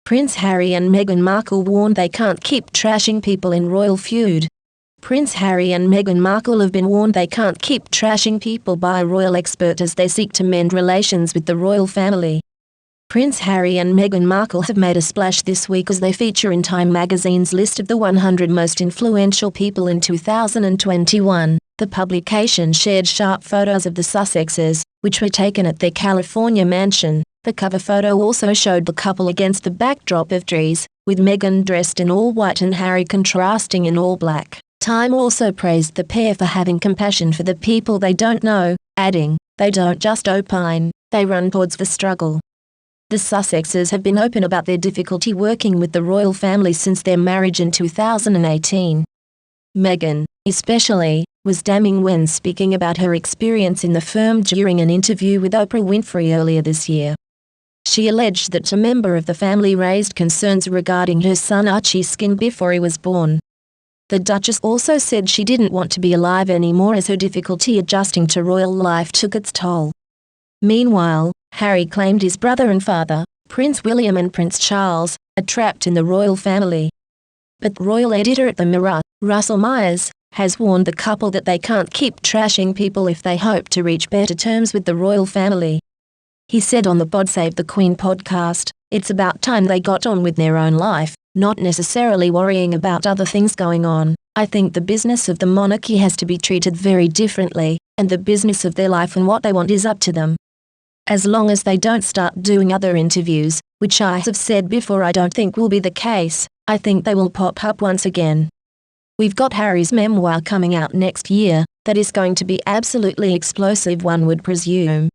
Prince Harry and Meghan Markle warned they can't keep trashing people in royal feud. Prince Harry and Meghan Markle have been warned they can't keep trashing people by a royal expert as they seek to mend relations with the royal family. Prince Harry and Meghan Markle have made a splash this week as they feature in Time magazine's list of the 100 most influential people in 2021. The publication shared sharp photos of the Sussexes, which were taken at their California mansion. The cover photo also showed the couple against the backdrop of trees, with Meghan dressed in all white and Harry contrasting in all black. Time also praised the pair for having compassion for the people they don't know, adding, "They don't just opine, they run towards the struggle." The Sussexes have been open about their difficulty working with the royal family since their marriage in 2018. Meghan, especially, was damning when speaking about her experience in the firm during an interview with Oprah Winfrey earlier this year. She alleged that a member of the family raised concerns regarding her son Archie's skin before he was born. The Duchess also said she didn't want to be alive anymore as her difficulty adjusting to royal life took its toll. Meanwhile, Harry claimed his brother and father, Prince William and Prince Charles, are trapped in the royal family. But the royal editor at the Mirror, Russell Myers, has warned the couple that they can't keep trashing people if they hope to reach better terms with the royal family. He said on the Bod Save the Queen podcast, "It's about time they got on with their own life, not necessarily worrying about other things going on. I think the business of the monarchy has to be treated very differently, and the business of their life and what they want is up to them. As long as they don't start doing other interviews, which I have said before I don't think will be the case, I think they will pop up once again. We've got Harry's memoir coming out next year, that is going to be absolutely explosive, one would presume.